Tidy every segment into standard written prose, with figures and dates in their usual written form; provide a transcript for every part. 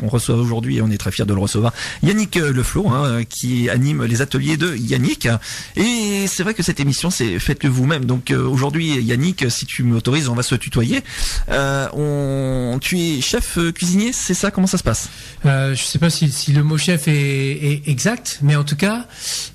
On reçoit aujourd'hui, et on est très fiers de le recevoir, Yannick Leflot, qui anime les ateliers de Yannick. Et c'est vrai que cette émission, c'est faites-le vous-même. Donc aujourd'hui, Yannick, si tu m'autorises, on va se tutoyer. Tu es chef cuisinier, c'est ça? Comment ça se passe? Je sais pas si le mot chef est exact, mais en tout cas,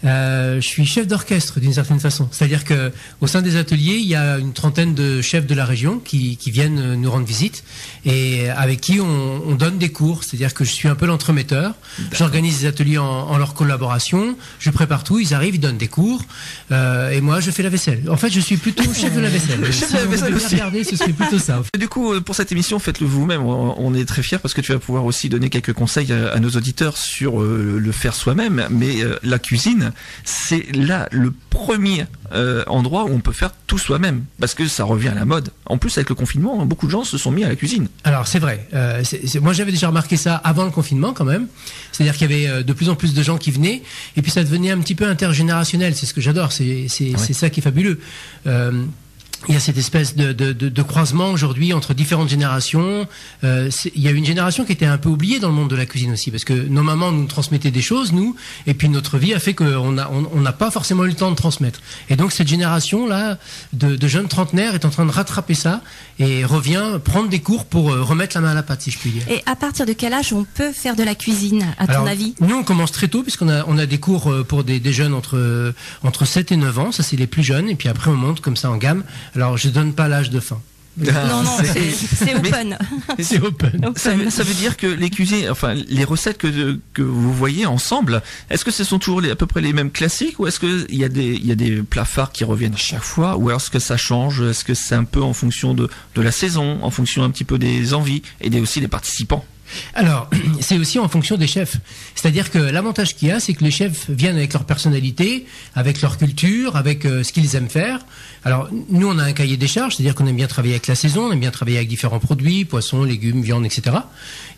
je suis chef d'orchestre d'une certaine façon. C'est-à-dire que au sein des ateliers, il y a une trentaine de chefs de la région qui viennent nous rendre visite et avec qui on donne des cours. C'est-à-dire que je suis un peu l'entremetteur. J'organise des ateliers en leur collaboration. Je prépare tout. Ils arrivent, ils donnent des cours. Et moi, je fais la vaisselle. En fait, je suis plutôt chef de la vaisselle. Chef de la vaisselle aussi. Regardez, ce serait plutôt ça. Du coup, pour cette émission, faites-le vous-même. On est très fiers parce que tu vas pouvoir aussi donner quelques conseils à nos auditeurs sur le faire soi-même. Mais la cuisine, c'est là le premier endroit où on peut faire tout soi-même. Parce que ça revient à la mode. En plus, avec le confinement, beaucoup de gens se sont mis à la cuisine. Alors, c'est vrai. Moi, j'avais déjà remarqué ça avant le confinement quand même. C'est-à-dire qu'il y avait de plus en plus de gens qui venaient et puis ça devenait un petit peu intergénérationnel. C'est ce que j'adore. C'est ça qui est fabuleux. Il y a cette espèce de croisement aujourd'hui entre différentes générations. Il y a une génération qui était un peu oubliée dans le monde de la cuisine aussi, parce que nos mamans nous transmettaient des choses, nous, et puis notre vie a fait qu'on n'a pas forcément eu le temps de transmettre. Et donc cette génération-là de jeunes trentenaires est en train de rattraper ça et revient prendre des cours pour remettre la main à la pâte, si je puis dire. Et à partir de quel âge on peut faire de la cuisine, à ton avis? Nous, on commence très tôt, puisqu'on a des cours pour des jeunes entre 7 et 9 ans, ça c'est les plus jeunes, et puis après on monte comme ça en gamme. Alors, je donne pas l'âge de fin. Non, c'est open. C'est open. Ça veut dire que les cuisines, enfin, les recettes que vous voyez ensemble, est-ce que ce sont toujours à peu près les mêmes classiques, ou est-ce qu'il y a des plats phares qui reviennent à chaque fois, ou est-ce que ça change? Est-ce que c'est un peu en fonction de la saison, en fonction un petit peu des envies et aussi des participants? Alors, c'est aussi en fonction des chefs. C'est-à-dire que l'avantage qu'il y a, c'est que les chefs viennent avec leur personnalité, avec leur culture, avec ce qu'ils aiment faire. Alors, nous, on a un cahier des charges, c'est-à-dire qu'on aime bien travailler avec la saison, on aime bien travailler avec différents produits, poissons, légumes, viande, etc.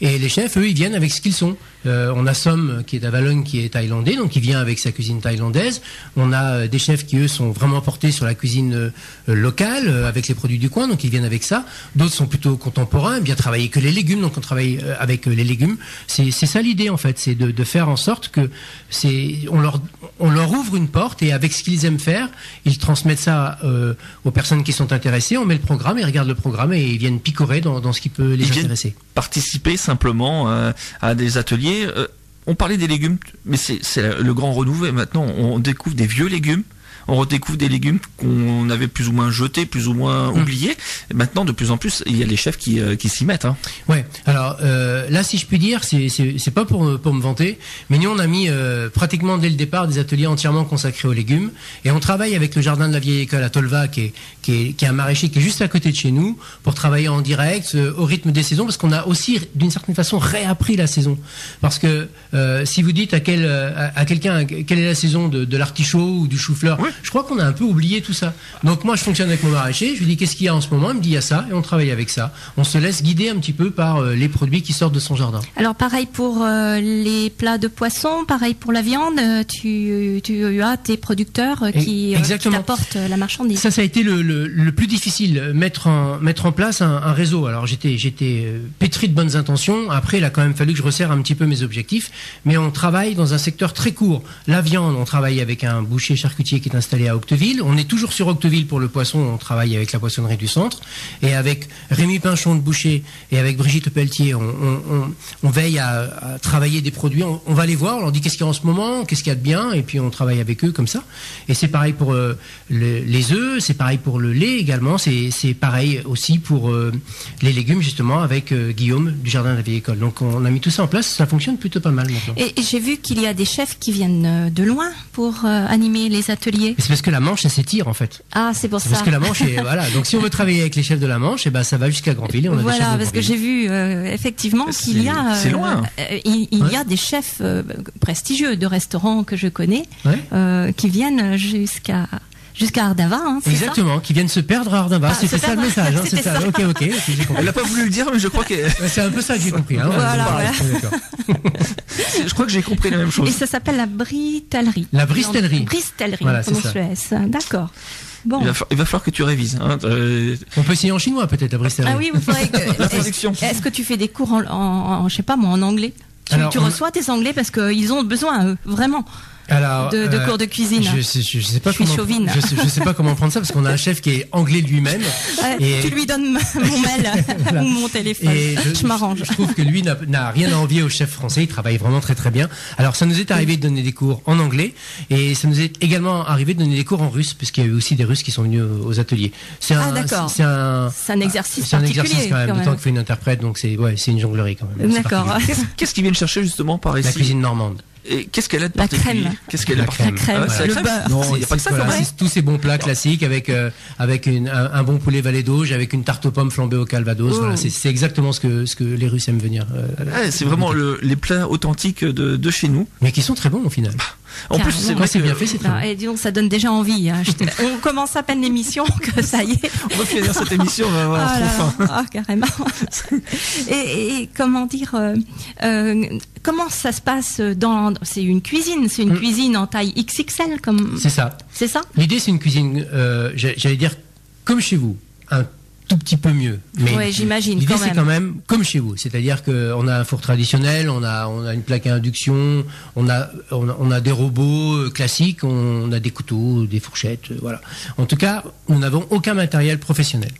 Et les chefs, eux, ils viennent avec ce qu'ils sont. On a Som, qui est à Vallone, qui est thaïlandais, donc il vient avec sa cuisine thaïlandaise. On a des chefs qui, eux, sont vraiment portés sur la cuisine locale, avec les produits du coin, donc ils viennent avec ça. D'autres sont plutôt contemporains, bien travailler que les légumes, donc on travaille avec les légumes. C'est ça l'idée, en fait, c'est de faire en sorte que on leur ouvre une porte, et avec ce qu'ils aiment faire, ils transmettent ça aux personnes qui sont intéressées. On met le programme, ils regardent le programme et ils viennent picorer dans ce qui peut les intéresser. Participer simplement à des ateliers. On parlait des légumes, mais c'est le grand renouveau. Maintenant, on découvre des vieux légumes. On redécouvre des légumes qu'on avait plus ou moins jetés, plus ou moins oubliés. Et maintenant, de plus en plus, il y a les chefs qui s'y mettent. Ouais. Alors là, si je puis dire, c'est pas pour me vanter, mais nous on a mis pratiquement dès le départ des ateliers entièrement consacrés aux légumes, et on travaille avec le jardin de la vieille école à Tolva, qui est un maraîcher qui est juste à côté de chez nous, pour travailler en direct au rythme des saisons, parce qu'on a aussi d'une certaine façon réappris la saison. Parce que si vous dites à quelqu'un quelle est la saison de l'artichaut ou du chou-fleur, oui. Je crois qu'on a un peu oublié tout ça. Donc moi je fonctionne avec mon maraîcher, je lui dis qu'est-ce qu'il y a en ce moment, il me dit il y a ça, et on travaille avec ça. On se laisse guider un petit peu par les produits qui sortent de son jardin. Alors pareil pour les plats de poisson, pareil pour la viande, tu as tes producteurs qui t'apportent la marchandise. Ça a été le plus difficile, mettre en place un réseau. Alors j'étais pétri de bonnes intentions, après il a quand même fallu que je resserre un petit peu mes objectifs, mais on travaille dans un secteur très court. La viande, on travaille avec un boucher charcutier qui est installé à Octeville. On est toujours sur Octeville pour le poisson, on travaille avec la poissonnerie du centre, et avec Rémi Pinchon de Boucher et avec Brigitte Pelletier, on veille à travailler des produits. On va les voir, on leur dit qu'est-ce qu'il y a en ce moment, qu'est-ce qu'il y a de bien, et puis on travaille avec eux comme ça. Et c'est pareil pour les œufs, c'est pareil pour le lait également, c'est pareil aussi pour les légumes, justement, avec Guillaume du jardin de la vieille école. Donc on a mis tout ça en place, ça fonctionne plutôt pas mal maintenant. Et j'ai vu qu'il y a des chefs qui viennent de loin pour animer les ateliers. C'est parce que la Manche, elle s'étire en fait. Ah, c'est pour ça. Parce que la Manche, voilà. Donc si on veut travailler avec les chefs de la Manche, ça va jusqu'à Granville. On a voilà, des chefs de parce que j'ai vu effectivement qu'il y a. C'est loin. Il y a des chefs prestigieux de restaurants que je connais qui viennent jusqu'à Ardava, hein, c'est exactement, ça qui viennent se perdre à Ardava. C'était ça le message, hein, c'est ça. Ok, j'ai compris. Elle n'a pas voulu le dire, mais je crois que c'est un peu ça que j'ai compris. Hein, voilà. Je crois que j'ai compris la même chose. Et ça s'appelle la britellerie. La bristellerie. Bristellerie, voilà, prononce le S. D'accord. Bon. Il va falloir que tu révises. Hein. On peut essayer en chinois peut-être à Bristol. Ah oui, vous faudrait que. La traduction. Est-ce que tu fais des cours en je sais pas moi, en anglais? Tu reçois tes anglais parce qu'ils ont besoin, eux, vraiment. Alors, de cours de cuisine. Je sais pas comment. Chauvine. Je sais pas comment prendre ça parce qu'on a un chef qui est anglais lui-même. Et tu lui donnes mon mail voilà. Ou mon téléphone. Et je m'arrange. Je trouve que lui n'a rien à envier au chef français. Il travaille vraiment très très bien. Alors ça nous est arrivé de donner des cours en anglais et ça nous est également arrivé de donner des cours en russe parce qu'il y a eu aussi des Russes qui sont venus aux ateliers. D'accord. C'est un exercice particulier. C'est un exercice quand même. D'autant qu'il faut une interprète, donc c'est une jonglerie quand même. D'accord. Qu'est-ce qu'ils viennent chercher justement par ici? La cuisine normande. Et qu'est-ce qu'elle a de particulier? Qu'est-ce qu'elle a de particulier? La crème, le beurre. Non, il n'y a pas que ça quand même. Tous ces bons plats classiques avec un bon poulet valet d'Auge, avec une tarte aux pommes flambée au calvados. Voilà, c'est exactement ce que les Russes aiment venir. C'est vraiment les plats authentiques de chez nous. Mais qui sont très bons au final. En plus, c'est vrai, c'est bien fait, c'est très bon. Et disons, ça donne déjà envie. Hein. On commence à peine l'émission que ça y est. On va finir cette émission, on va avoir trop faim. Ah, carrément. Et comment dire, comment ça se passe c'est une cuisine, cuisine en taille XXL comme. C'est ça. C'est ça. L'idée, c'est une cuisine, j'allais dire comme chez vous, un tout petit peu mieux. Mais ouais, j'imagine. L'idée, c'est quand même comme chez vous. C'est-à-dire qu'on a un four traditionnel, on a une plaque à induction, on a des robots classiques, on a des couteaux, des fourchettes, voilà. En tout cas, nous n'avons aucun matériel professionnel.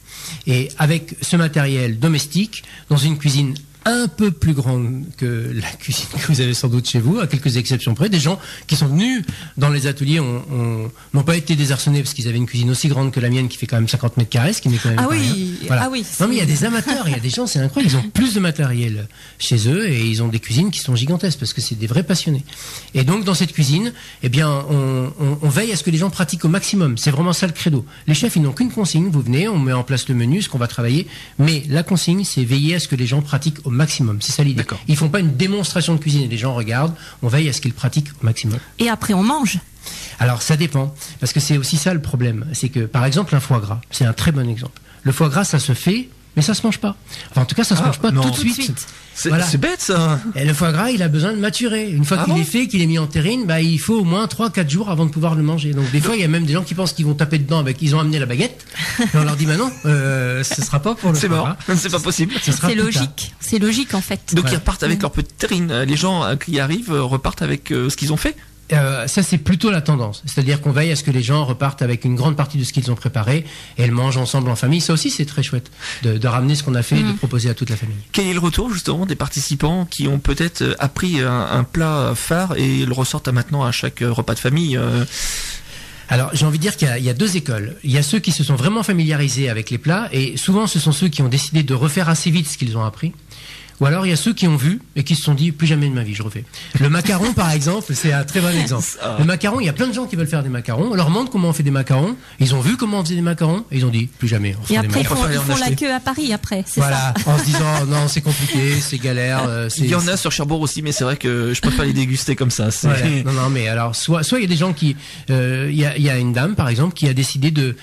Et avec ce matériel domestique, dans une cuisine un peu plus grande que la cuisine que vous avez sans doute chez vous, à quelques exceptions près, des gens qui sont venus dans les ateliers n'ont pas été désarçonnés parce qu'ils avaient une cuisine aussi grande que la mienne qui fait quand même 50 mètres carrés, ce qui n'est quand même pas rien. Voilà. Ah oui. Non mais il y a des amateurs, il y a des gens, c'est incroyable, ils ont plus de matériel chez eux et ils ont des cuisines qui sont gigantesques parce que c'est des vrais passionnés. Et donc dans cette cuisine, eh bien on veille à ce que les gens pratiquent au maximum. C'est vraiment ça le credo. Les chefs, ils n'ont qu'une consigne, vous venez, on met en place le menu, ce qu'on va travailler, mais la consigne, c'est veiller à ce que les gens pratiquent au maximum. C'est ça l'idée. D'accord. Ils font pas une démonstration de cuisine et les gens regardent, on veille à ce qu'ils pratiquent au maximum. Et après on mange. Alors ça dépend, parce que c'est aussi ça le problème. C'est que par exemple un foie gras, c'est un très bon exemple. Le foie gras, ça se fait, mais ça se mange pas. Enfin en tout cas ça se mange pas tout de suite. C'est bête ça. Et le foie gras, il a besoin de maturer. Une fois qu'il est fait, qu'il est mis en terrine, il faut au moins 3-4 jours avant de pouvoir le manger. Donc des fois, il y a même des gens qui pensent qu'ils vont taper dedans ils ont amené la baguette. Et on leur dit, non, ce sera pas pour le foie gras. C'est pas possible. C'est logique. C'est logique en fait. Donc ils repartent avec leur petite terrine. Les gens qui arrivent repartent avec ce qu'ils ont fait. Ça c'est plutôt la tendance, c'est-à-dire qu'on veille à ce que les gens repartent avec une grande partie de ce qu'ils ont préparé et elles mangent ensemble en famille. Ça aussi c'est très chouette de ramener ce qu'on a fait et de proposer à toute la famille. Quel est le retour justement des participants qui ont peut-être appris un plat phare et le ressortent maintenant à chaque repas de famille Alors, j'ai envie de dire qu'il y a deux écoles. Il y a ceux qui se sont vraiment familiarisés avec les plats et souvent ce sont ceux qui ont décidé de refaire assez vite ce qu'ils ont appris. Ou alors il y a ceux qui ont vu et qui se sont dit plus jamais de ma vie je refais. Le macaron par exemple, c'est un très bon exemple. Le macaron, il y a plein de gens qui veulent faire des macarons. On leur demande comment on fait des macarons. Ils ont vu comment on faisait des macarons et ils ont dit plus jamais. Et après ils font la queue à Paris après. Voilà, en se disant non c'est compliqué, c'est galère. Il y en a sur Cherbourg aussi, mais c'est vrai que je peux pas les déguster comme ça. Voilà. Non mais alors soit il y a des gens qui, il y a une dame par exemple qui a décidé de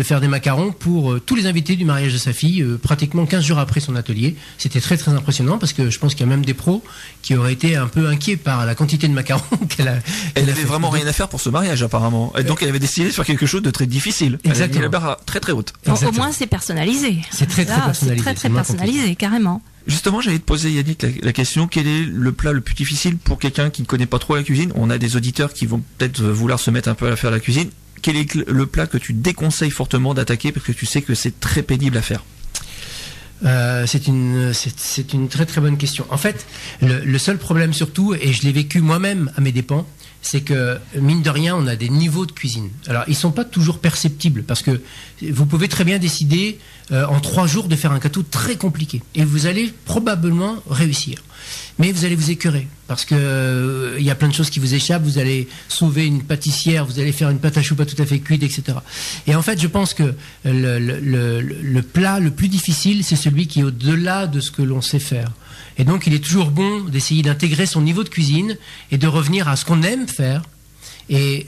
faire des macarons pour tous les invités du mariage de sa fille, pratiquement 15 jours après son atelier. C'était très impressionnant parce que je pense qu'il y a même des pros qui auraient été un peu inquiets par la quantité de macarons qu'elle a. Elle avait vraiment rien à faire pour ce mariage apparemment. Et donc elle avait décidé de faire quelque chose de très difficile. Exactement. Elle a mis la barre très très haute. Au moins c'est personnalisé. C'est très personnalisé. C'est très personnalisé carrément. Justement, j'allais te poser, Yannick, la question, quel est le plat le plus difficile pour quelqu'un qui ne connaît pas trop la cuisine? On a des auditeurs qui vont peut-être vouloir se mettre un peu à faire la cuisine. Quel est le plat que tu déconseilles fortement d'attaquer parce que tu sais que c'est très pénible à faire? C'est une très très bonne question. En fait, le seul problème surtout, et je l'ai vécu moi-même à mes dépens, c'est que mine de rien, on a des niveaux de cuisine. Alors, ils sont pas toujours perceptibles parce que vous pouvez très bien décider en 3 jours de faire un gâteau très compliqué et vous allez probablement réussir. Mais vous allez vous écœurer parce que il y a plein de choses qui vous échappent. Vous allez sauver une pâtissière, vous allez faire une pâte à choux pas tout à fait cuite, etc. Et en fait, je pense que le plat le plus difficile, c'est celui qui est au-delà de ce que l'on sait faire. Et donc, il est toujours bon d'essayer d'intégrer son niveau de cuisine et de revenir à ce qu'on aime faire et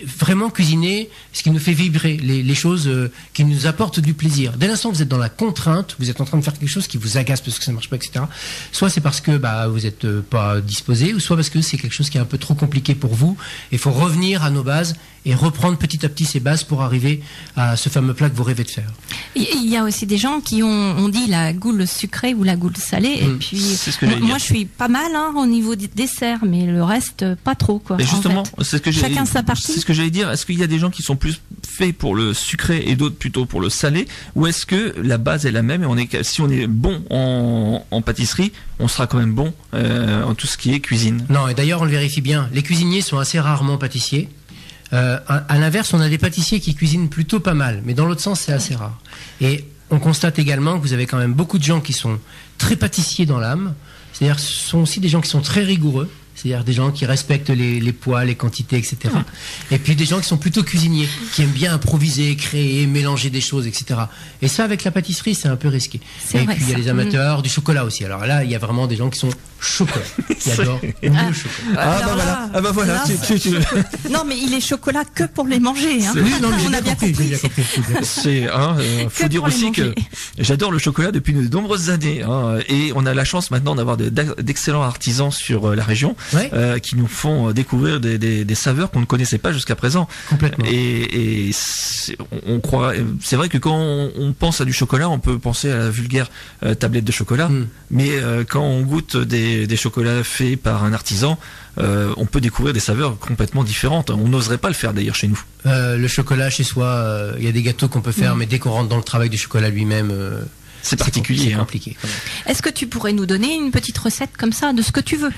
vraiment cuisiner ce qui nous fait vibrer, les choses qui nous apportent du plaisir. Dès l'instant où vous êtes dans la contrainte, vous êtes en train de faire quelque chose qui vous agace parce que ça ne marche pas, etc. Soit c'est parce que vous n'êtes pas disposé, ou soit parce que c'est quelque chose qui est un peu trop compliqué pour vous. Il faut revenir à nos bases et reprendre petit à petit ces bases pour arriver à ce fameux plat que vous rêvez de faire. Il y a aussi des gens qui ont dit la goule sucrée ou la goule salée, et puis moi je suis pas mal au niveau des desserts, mais le reste pas trop, quoi. Et justement, c'est ce que chacun sa partie. C'est ce que j'allais dire. Est-ce qu'il y a des gens qui sont plus faits pour le sucré et d'autres plutôt pour le salé, ou est-ce que la base est la même et si on est bon en pâtisserie, on sera quand même bon en tout ce qui est cuisine? Non, et d'ailleurs on le vérifie bien. Les cuisiniers sont assez rarement pâtissiers. À l'inverse, on a des pâtissiers qui cuisinent plutôt pas mal, mais dans l'autre sens, c'est assez rare. Et on constate également que vous avez quand même beaucoup de gens qui sont très pâtissiers dans l'âme, c'est-à-dire ce sont aussi des gens qui sont très rigoureux, c'est-à-dire des gens qui respectent les poids, les quantités, etc. Et puis des gens qui sont plutôt cuisiniers, qui aiment bien improviser, créer, mélanger des choses, etc. Et ça, avec la pâtisserie, c'est un peu risqué. Et puis il y a les amateurs du chocolat aussi. Alors là, il y a vraiment des gens qui sont chocolat, qui adorent le chocolat. Voilà. Non, mais il est chocolat que pour les manger. Hein. Oui, non, mais on a bien compris. Faut dire aussi que j'adore le chocolat depuis de nombreuses années. Et on a la chance maintenant d'avoir d'excellents artisans sur la région. Ouais. Qui nous font découvrir des saveurs qu'on ne connaissait pas jusqu'à présent. Complètement. Et on croit. C'est vrai que quand on pense à du chocolat, on peut penser à la vulgaire tablette de chocolat. Mais quand on goûte des chocolats faits par un artisan, on peut découvrir des saveurs complètement différentes. On n'oserait pas le faire d'ailleurs chez nous. Le chocolat chez soi, il y a des gâteaux qu'on peut faire, mais dès qu'on rentre dans le travail du chocolat lui-même. C'est particulier. C'est compliqué. Quand même. Est-ce que tu pourrais nous donner une petite recette comme ça de ce que tu veux?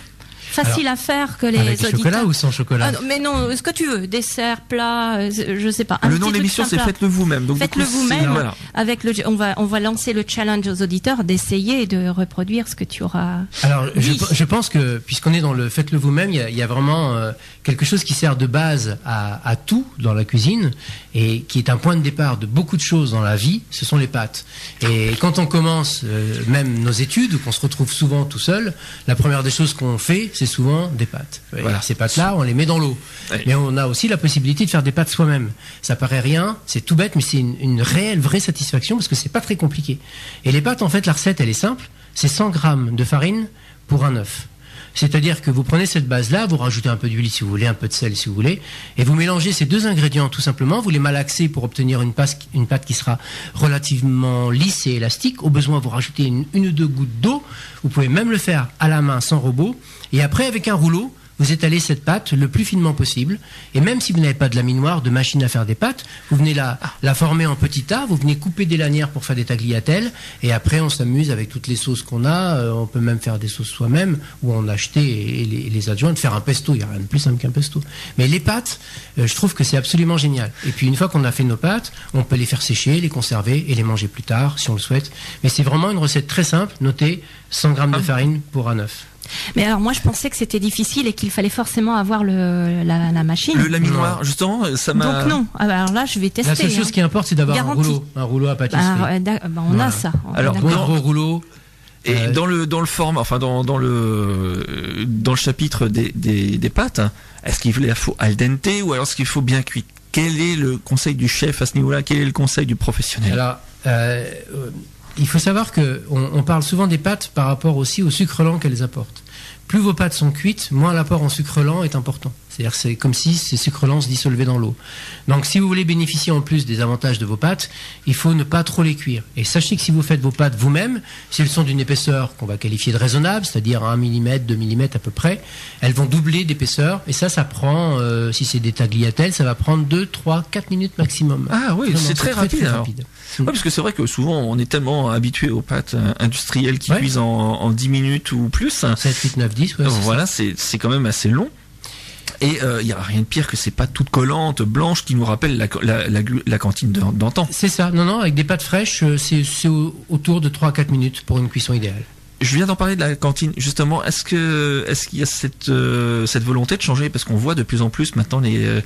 Facile à faire, que les avec auditeurs... du chocolat ou sans chocolat? Mais non, ce que tu veux, dessert, plat, je sais pas. Le nom de l'émission, c'est Faites-le vous-même. Faites-le vous-même. Voilà. Avec on va lancer le challenge aux auditeurs d'essayer de reproduire ce que tu auras. Alors, je pense que puisqu'on est dans le Faites-le vous-même, il y a vraiment quelque chose qui sert de base à tout dans la cuisine et qui est un point de départ de beaucoup de choses dans la vie. Ce sont les pâtes. Et quand on commence même nos études, ou qu'on se retrouve souvent tout seul, la première des choses qu'on fait, c'est souvent des pâtes. Voilà. Ces pâtes-là, on les met dans l'eau. Oui. Mais on a aussi la possibilité de faire des pâtes soi-même. Ça paraît rien, c'est tout bête, mais c'est une réelle, vraie satisfaction parce que c'est pas très compliqué. Et les pâtes, en fait, la recette, elle est simple. C'est 100 grammes de farine pour un œuf. C'est-à-dire que vous prenez cette base-là, vous rajoutez un peu d'huile si vous voulez, un peu de sel si vous voulez, et vous mélangez ces deux ingrédients tout simplement, vous les malaxez pour obtenir une pâte qui sera relativement lisse et élastique. Au besoin, vous rajoutez une ou deux gouttes d'eau. Vous pouvez même le faire à la main sans robot. Et après, avec un rouleau, vous étalez cette pâte le plus finement possible. Et même si vous n'avez pas de laminoir, de machine à faire des pâtes, vous venez la former en petits tas, vous venez couper des lanières pour faire des tagliatelles. Et après, on s'amuse avec toutes les sauces qu'on a. On peut même faire des sauces soi-même, ou en acheter et les adjoindre, faire un pesto. Il n'y a rien de plus simple qu'un pesto. Mais les pâtes, je trouve que c'est absolument génial. Et puis, une fois qu'on a fait nos pâtes, on peut les faire sécher, les conserver et les manger plus tard, si on le souhaite. Mais c'est vraiment une recette très simple. Notez 100 grammes de farine pour un œuf. Mais alors moi je pensais que c'était difficile et qu'il fallait forcément avoir la machine. Le laminoir, justement, ça m'a... Donc non, alors là je vais tester. La seule chose qui importe c'est d'avoir un rouleau à pâtisserie. On a ça. Alors un gros rouleau. Et dans le format, enfin dans le chapitre des pâtes, est-ce qu'il faut al dente ou alors est-ce qu'il faut bien cuit? Quel est le conseil du chef à ce niveau-là? Quel est le conseil du professionnel? Alors, il faut savoir qu'on parle souvent des pâtes par rapport aussi au sucre lent qu'elles apportent. Plus vos pâtes sont cuites, moins l'apport en sucre lent est important. C'est-à-dire que c'est comme si ces sucres lents se dissolvaient dans l'eau. Donc si vous voulez bénéficier en plus des avantages de vos pâtes, il faut ne pas trop les cuire. Et sachez que si vous faites vos pâtes vous-même, si elles sont d'une épaisseur qu'on va qualifier de raisonnable, c'est-à-dire 1 mm, 2 mm à peu près, elles vont doubler d'épaisseur. Et ça prend, si c'est des tagliatelles, ça va prendre 2, 3, 4 minutes maximum. Ah oui, c'est très rapide. Très rapide. Oui, parce que c'est vrai que souvent on est tellement habitué aux pâtes industrielles qui cuisent en 10 minutes ou plus. 7, 8, 9, 10, ouais, voilà, c'est quand même assez long. Et il n'y a rien de pire que ces pâtes toutes collantes, blanches, qui nous rappellent la cantine d'antan. C'est ça, non, avec des pâtes fraîches, c'est autour de 3 à 4 minutes pour une cuisson idéale. Je viens d'en parler de la cantine, justement. Est-ce qu'il y a cette volonté de changer? Parce qu'on voit de plus en plus maintenant les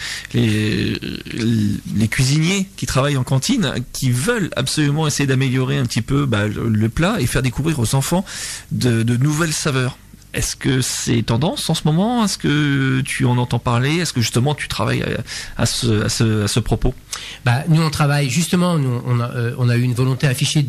cuisiniers qui travaillent en cantine, qui veulent absolument essayer d'améliorer un petit peu le plat et faire découvrir aux enfants de nouvelles saveurs. Est-ce que c'est tendance en ce moment? Est-ce que tu en entends parler? Est-ce que justement tu travailles à ce propos? Nous on travaille justement, on a eu une volonté affichée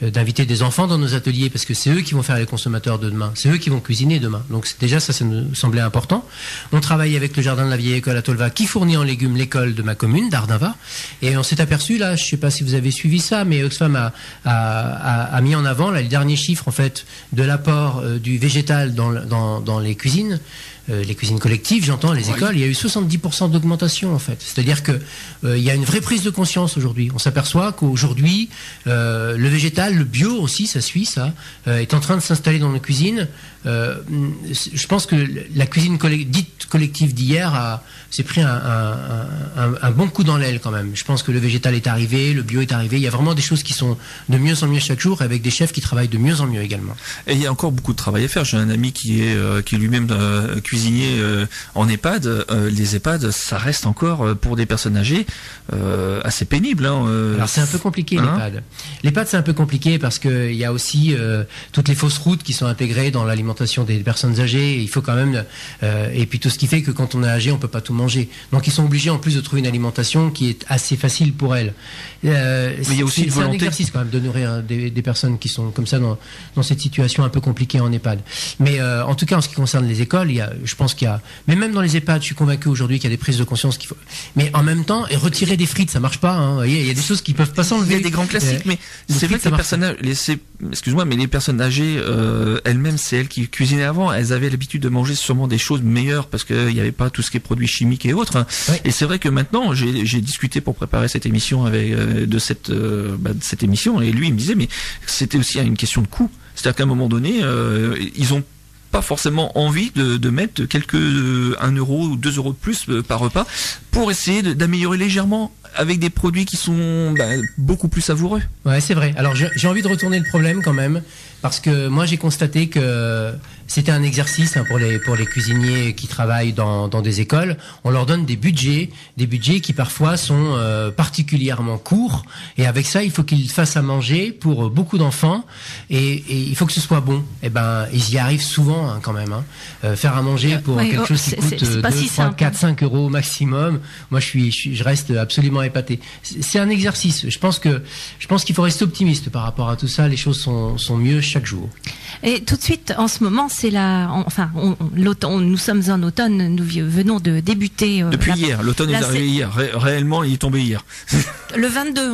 d'inviter des enfants dans nos ateliers parce que c'est eux qui vont faire les consommateurs de demain, c'est eux qui vont cuisiner demain. Donc déjà ça nous semblait important. On travaille avec le jardin de la vieille école à Tolva qui fournit en légumes l'école de ma commune d'Ardinva, et on s'est aperçu là, je sais pas si vous avez suivi ça, mais Oxfam a mis en avant là, les derniers chiffres en fait de l'apport du végétal dans les cuisines. Les cuisines collectives, j'entends, les écoles, il y a eu 70% d'augmentation en fait. C'est-à-dire que il y a une vraie prise de conscience aujourd'hui. On s'aperçoit qu'aujourd'hui, le végétal, le bio aussi, ça suit ça, est en train de s'installer dans nos cuisines. Je pense que la cuisine dite collective d'hier s'est pris un bon coup dans l'aile quand même. Je pense que le végétal est arrivé, le bio est arrivé. Il y a vraiment des choses qui sont de mieux en mieux chaque jour, avec des chefs qui travaillent de mieux en mieux également. Et il y a encore beaucoup de travail à faire. J'ai un ami qui est lui-même cuisinier en EHPAD. Les EHPAD, ça reste encore pour des personnes âgées assez pénible. Alors c'est un peu compliqué l'EHPAD. L'EHPAD c'est un peu compliqué parce que il y a aussi toutes les fausses routes qui sont intégrées dans l'alimentation des personnes âgées. Il faut quand même et puis tout ce qui fait que quand on est âgé, on peut pas tout manger. Donc ils sont obligés en plus de trouver une alimentation qui est assez facile pour elles. Mais il y a aussi une volonté. C'est un exercice quand même de nourrir des personnes qui sont comme ça dans cette situation un peu compliquée en EHPAD. Mais en tout cas en ce qui concerne les écoles, je pense qu'il y a, mais même dans les EHPAD, je suis convaincu aujourd'hui qu'il y a des prises de conscience qu'il faut. Mais en même temps, retirer des frites, ça marche pas. Vous voyez, il y a des choses qui peuvent pas s'enlever. Il y a des grands classiques, mais c'est vrai que les personnes, excuse-moi, mais les personnes âgées elles-mêmes, c'est elles qui cuisinaient avant. Elles avaient l'habitude de manger sûrement des choses meilleures parce qu'il n'y avait pas tout ce qui est produits chimiques et autres. Ouais. Et c'est vrai que maintenant, j'ai discuté pour préparer cette émission de cette émission, et lui il me disait, mais c'était aussi une question de coût. C'est-à-dire qu'à un moment donné, ils ont pas forcément envie de mettre 1 euro ou 2 euros de plus par repas pour essayer d'améliorer légèrement avec des produits qui sont beaucoup plus savoureux. Ouais, c'est vrai. Alors j'ai envie de retourner le problème quand même, parce que moi j'ai constaté que c'était un exercice pour les cuisiniers qui travaillent dans des écoles. On leur donne des budgets qui parfois sont particulièrement courts, et avec ça il faut qu'ils fassent à manger pour beaucoup d'enfants, et il faut que ce soit bon. Et ils y arrivent souvent quand même. Faire à manger pour quelque chose qui coûte 2, 3, 4, 5 euros au maximum. Moi je reste absolument épaté. C'est un exercice. Je pense qu'il faut rester optimiste par rapport à tout ça. Les choses sont mieux chaque jour. Et tout de suite, en ce moment, c'est l'automne. Nous sommes en automne. Nous venons de débuter. Depuis hier. L'automne est arrivé hier. Réellement, il est tombé hier. Le 22,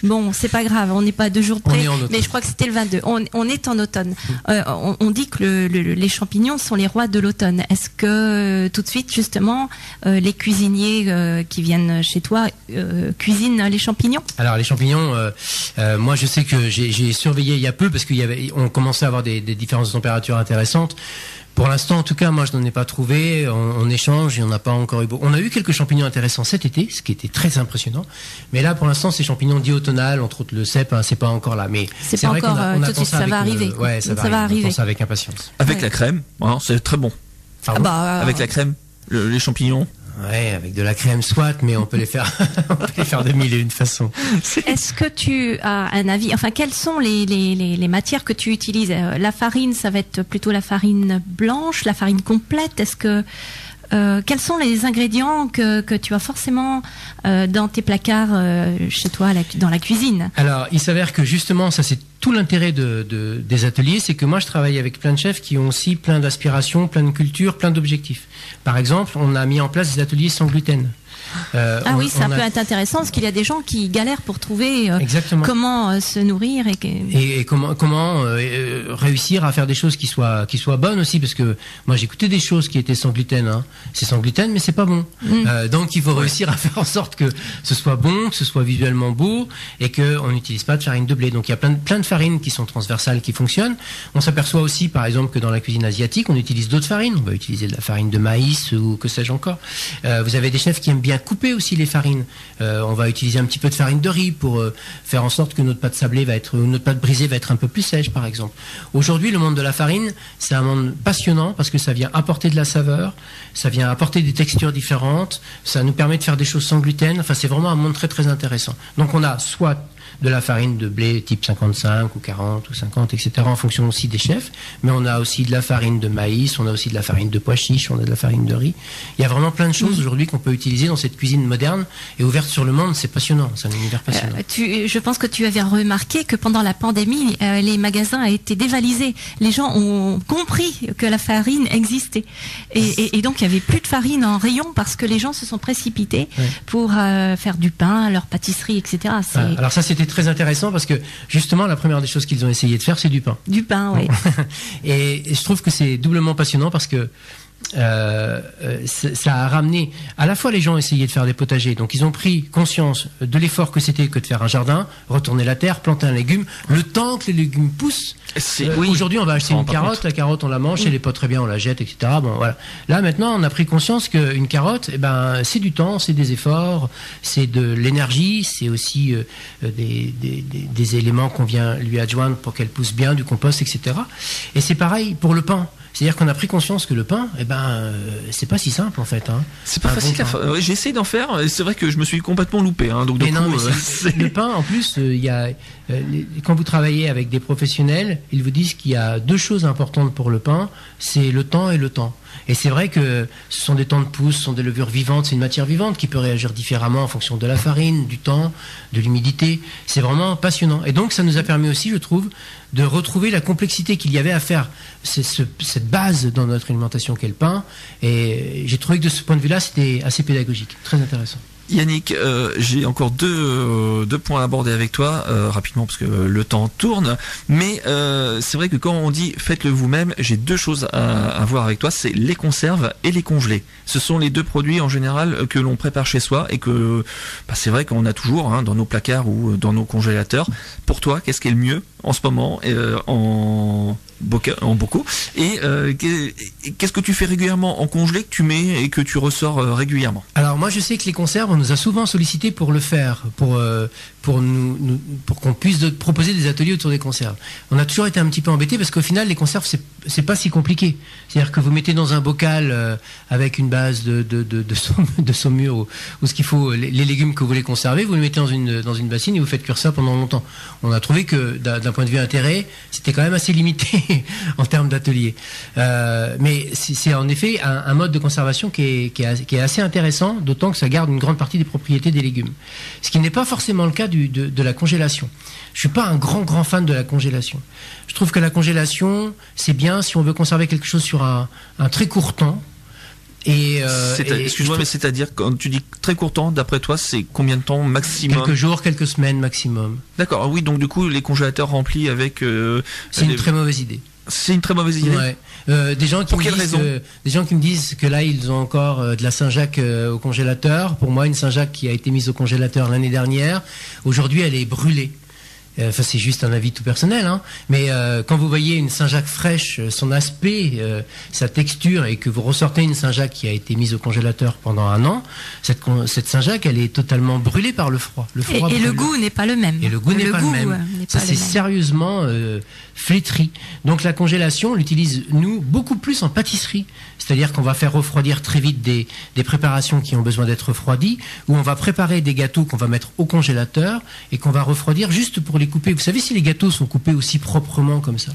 Bon, c'est pas grave, on n'est pas 2 jours près, mais je crois que c'était le 22. On est en automne. On dit que les champignons sont les rois de l'automne. Est-ce que tout de suite, justement, les cuisiniers qui viennent chez toi cuisinent les champignons? Alors les champignons, moi je sais que j'ai surveillé il y a peu parce qu'on commençait à avoir des différences de température intéressantes. Pour l'instant, en tout cas, moi, je n'en ai pas trouvé. On échange et on n'a pas encore eu beau. On a eu quelques champignons intéressants cet été, ce qui était très impressionnant. Mais là, pour l'instant, ces champignons dits automnales, entre autres le cèpe, c'est pas encore là. Mais c'est pas encore tout de suite. Ça va arriver. Ouais, ça va arriver. On pense avec impatience. Avec la crème, c'est très bon. Avec la crème, les champignons. Ouais, avec de la crème soit, mais on peut les faire de mille et une façons. Est-ce que tu as un avis? Enfin, quelles sont les matières que tu utilises? La farine, ça va être plutôt la farine blanche, la farine complète. Est-ce que quels sont les ingrédients que tu as forcément dans tes placards chez toi dans la cuisine? Alors, il s'avère que justement, ça c'est tout l'intérêt des ateliers, c'est que moi je travaille avec plein de chefs qui ont aussi plein d'aspirations, plein de cultures, plein d'objectifs. Par exemple, on a mis en place des ateliers sans gluten. Ça peut être intéressant parce qu'il y a des gens qui galèrent pour trouver comment se nourrir et comment réussir à faire des choses qui soient bonnes aussi, parce que moi j'ai goûté des choses qui étaient sans gluten. C'est sans gluten mais c'est pas bon. Donc il faut réussir à faire en sorte que ce soit bon, que ce soit visuellement beau et qu'on n'utilise pas de farine de blé. Donc il y a plein de farines qui sont transversales, qui fonctionnent. On s'aperçoit aussi par exemple que dans la cuisine asiatique on utilise d'autres farines. On va utiliser de la farine de maïs ou que sais-je encore. Vous avez des chefs qui aiment bien couper aussi les farines. On va utiliser un petit peu de farine de riz pour faire en sorte que notre pâte sablée notre pâte brisée va être un peu plus sèche, par exemple. Aujourd'hui, le monde de la farine, c'est un monde passionnant parce que ça vient apporter de la saveur, ça vient apporter des textures différentes, ça nous permet de faire des choses sans gluten. Enfin, c'est vraiment un monde très très intéressant. Donc, on a soit de la farine de blé type 55 ou 40 ou 50, etc. en fonction aussi des chefs. Mais on a aussi de la farine de maïs, on a aussi de la farine de pois chiches, on a de la farine de riz. Il y a vraiment plein de choses aujourd'hui qu'on peut utiliser dans cette cuisine moderne et ouverte sur le monde. C'est passionnant, c'est un univers passionnant. Je pense que tu avais remarqué que pendant la pandémie, les magasins ont été dévalisés. Les gens ont compris que la farine existait. Et donc, il n'y avait plus de farine en rayon parce que les gens se sont précipités pour faire du pain, leur pâtisserie, etc. Alors ça, c'était très intéressant parce que justement, la première des choses qu'ils ont essayé de faire, c'est du pain. Du pain, oui. Et je trouve que c'est doublement passionnant parce que ça a ramené à la fois les gens essayaient de faire des potagers, donc ils ont pris conscience de l'effort que c'était que de faire un jardin, retourner la terre, planter un légume, le temps que les légumes poussent. Aujourd'hui on va acheter une carotte, la carotte on la mange, elle est pas très bien, on la jette, etc. Bon voilà. Là maintenant on a pris conscience qu'une carotte, c'est du temps, c'est des efforts, c'est de l'énergie, c'est aussi des éléments qu'on vient lui adjoindre pour qu'elle pousse bien, du compost, etc. Et c'est pareil pour le pain. C'est-à-dire qu'on a pris conscience que le pain, c'est pas si simple en fait. C'est pas facile à faire. J'ai essayé d'en faire et c'est vrai que je me suis complètement loupé. Le pain, en plus, quand vous travaillez avec des professionnels, ils vous disent qu'il y a deux choses importantes pour le pain, c'est le temps et le temps. Et c'est vrai que ce sont des temps de pousse, ce sont des levures vivantes, c'est une matière vivante qui peut réagir différemment en fonction de la farine, du temps, de l'humidité. C'est vraiment passionnant. Et donc ça nous a permis aussi, je trouve, de retrouver la complexité qu'il y avait à faire cette base dans notre alimentation qu'est le pain. Et j'ai trouvé que de ce point de vue-là, c'était assez pédagogique, très intéressant. Yannick, j'ai encore deux points à aborder avec toi rapidement parce que le temps tourne. Mais c'est vrai que quand on dit faites-le vous-même, j'ai deux choses à voir avec toi, c'est les conserves et les congelés. Ce sont les deux produits en général que l'on prépare chez soi et que c'est vrai qu'on a toujours dans nos placards ou dans nos congélateurs. Pour toi, qu'est-ce qui est le mieux en ce moment en bocaux et qu'est-ce que tu fais régulièrement en congelé que tu mets et que tu ressors régulièrement? Alors moi je sais que les conserves on nous a souvent sollicité pour le faire, pour qu'on puisse proposer des ateliers autour des conserves. On a toujours été un petit peu embêtés parce qu'au final les conserves c'est pas si compliqué. C'est-à-dire que vous mettez dans un bocal avec une base de saumure ou ce qu'il faut, les légumes que vous voulez conserver, vous les mettez dans une bassine et vous faites cuire ça pendant longtemps. On a trouvé que d'un point de vue intérêt, c'était quand même assez limité en termes d'atelier. Mais c'est en effet un mode de conservation qui est assez intéressant, d'autant que ça garde une grande partie des propriétés des légumes. Ce qui n'est pas forcément le cas de la congélation. Je suis pas un grand fan de la congélation. Je trouve que la congélation, c'est bien si on veut conserver quelque chose sur un très court temps. Excuse-moi, mais c'est-à-dire, quand tu dis très court temps, d'après toi, c'est combien de temps maximum? Quelques jours, quelques semaines maximum. D'accord, oui, donc du coup, les congélateurs remplis avec... c'est une très mauvaise idée. C'est une très mauvaise idée. Ouais. Des gens qui me disent que là, ils ont encore de la Saint-Jacques au congélateur. Pour moi, une Saint-Jacques qui a été mise au congélateur l'année dernière, aujourd'hui, elle est brûlée. Enfin, c'est juste un avis tout personnel, mais quand vous voyez une Saint-Jacques fraîche, son aspect, sa texture, et que vous ressortez une Saint-Jacques qui a été mise au congélateur pendant un an, cette Saint-Jacques, elle est totalement brûlée par le froid. Et le goût n'est pas le même. Et le goût n'est pas le même. Ça, c'est sérieusement flétri. Donc la congélation, on l'utilise, nous, beaucoup plus en pâtisserie. C'est-à-dire qu'on va faire refroidir très vite des préparations qui ont besoin d'être refroidies, ou on va préparer des gâteaux qu'on va mettre au congélateur et qu'on va refroidir juste pour les couper. Vous savez si les gâteaux sont coupés aussi proprement comme ça?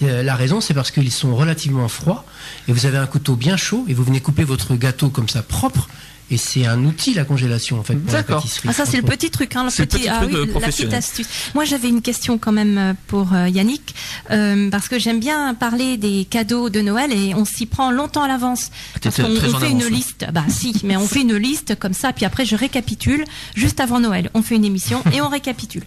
La raison, c'est parce qu'ils sont relativement froids et vous avez un couteau bien chaud et vous venez couper votre gâteau comme ça propre. Et c'est un outil, la congélation, en fait, pour la pâtisserie. Ah, ça, c'est le petit truc, la petite astuce. Moi, j'avais une question quand même pour Yannick, parce que j'aime bien parler des cadeaux de Noël et on s'y prend longtemps à l'avance. Parce qu'on fait une liste. Mais on fait une liste comme ça, puis après, je récapitule juste avant Noël. On fait une émission et on récapitule.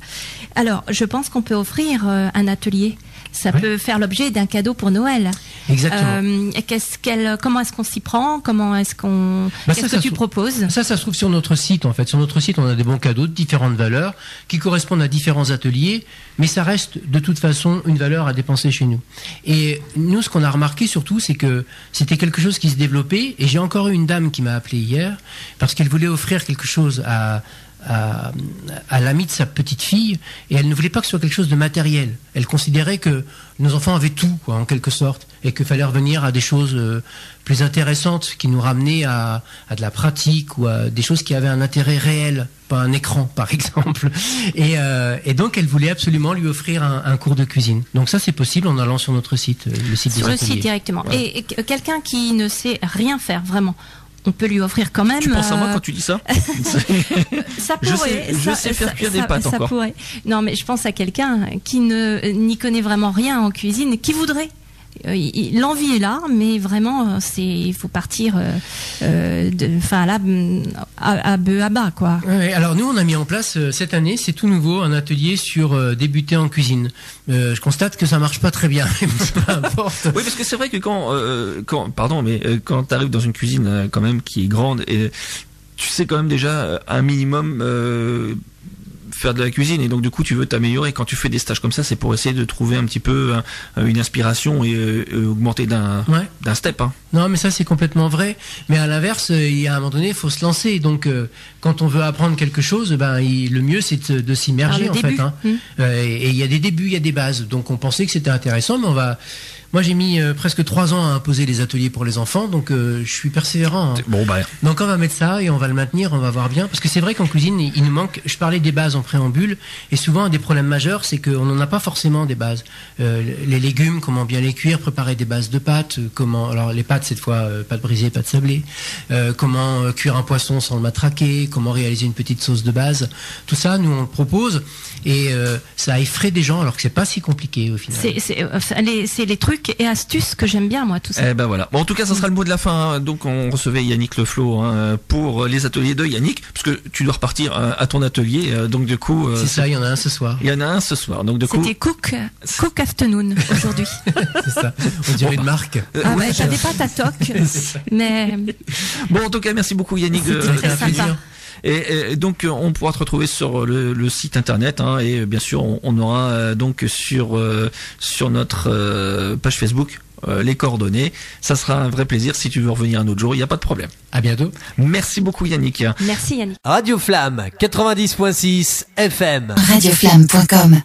Alors, je pense qu'on peut offrir un atelier. Ça peut faire l'objet d'un cadeau pour Noël. Exactement. Comment est-ce qu'on s'y prend? Qu'est-ce que tu proposes? Ça se trouve sur notre site, en fait. Sur notre site, on a des bons cadeaux de différentes valeurs qui correspondent à différents ateliers, mais ça reste de toute façon une valeur à dépenser chez nous. Et nous, ce qu'on a remarqué surtout, c'est que c'était quelque chose qui se développait. Et j'ai encore eu une dame qui m'a appelé hier parce qu'elle voulait offrir quelque chose à l'ami de sa petite fille, et elle ne voulait pas que ce soit quelque chose de matériel. Elle considérait que nos enfants avaient tout, en quelque sorte. et qu'il fallait revenir à des choses plus intéressantes qui nous ramenaient à de la pratique ou à des choses qui avaient un intérêt réel, pas un écran par exemple. Et donc elle voulait absolument lui offrir un cours de cuisine. Donc ça c'est possible en allant sur notre site, le site des ateliers. Sur le site directement. Voilà. Et quelqu'un qui ne sait rien faire vraiment, on peut lui offrir quand même. Tu penses à moi quand tu dis ça? Ça pourrait. Je sais faire cuire des pâtes encore. Pourrait. Non, mais je pense à quelqu'un qui n'y connaît vraiment rien en cuisine, qui voudrait. L'envie est là, mais vraiment, il faut partir, à bas, quoi. Ouais, alors nous, on a mis en place cette année, c'est tout nouveau, un atelier sur débuter en cuisine. Je constate que ça marche pas très bien, mais peu importe. Oui, parce que c'est vrai que quand t'arrives dans une cuisine quand même qui est grande, et tu sais quand même déjà un minimum. Faire de la cuisine, et donc du coup tu veux t'améliorer. Quand tu fais des stages comme ça, c'est pour essayer de trouver un petit peu une inspiration et augmenter d'un step. Hein. Non, mais ça c'est complètement vrai. Mais à l'inverse, il y a un moment donné, il faut se lancer. Donc quand on veut apprendre quelque chose, le mieux c'est de s'immerger en fait. Hein. Et il y a des débuts, il y a des bases. Donc on pensait que c'était intéressant, mais moi j'ai mis presque 3 ans à imposer les ateliers pour les enfants, donc je suis persévérant. Hein. Bon, donc on va mettre ça et on va le maintenir, on va voir bien. Parce que c'est vrai qu'en cuisine, il nous manque, je parlais des bases en préambule, et souvent un des problèmes majeurs, c'est qu'on n'en a pas forcément des bases. Les légumes, comment bien les cuire, préparer des bases de pâtes, alors les pâtes cette fois, pâtes brisées, pâtes sablées, comment cuire un poisson sans le matraquer, comment réaliser une petite sauce de base. Tout ça, nous on le propose, et ça effraie des gens alors que c'est pas si compliqué au final. C'est les trucs et astuces que j'aime bien, moi, tout ça. Eh ben voilà. Bon, en tout cas, ça sera le mot de la fin. Hein. Donc, on recevait Yannick Le Flo pour les ateliers de Yannick, parce que tu dois repartir à ton atelier. Donc, du coup, c'est ça. Il y en a un ce soir. Il y en a un ce soir. Donc, du coup, c'était Cook Afternoon aujourd'hui. C'est ça. On dirait une marque. J'avais pas ta toque, mais bon, en tout cas, merci beaucoup Yannick. C'était très sympa. Et donc on pourra te retrouver sur le site internet, hein, et bien sûr on aura donc sur notre page Facebook les coordonnées. Ça sera un vrai plaisir. Si tu veux revenir un autre jour, il n'y a pas de problème. À bientôt. Merci beaucoup Yannick. Merci Yannick. Radio Flamme 90.6 FM. Radioflamme.com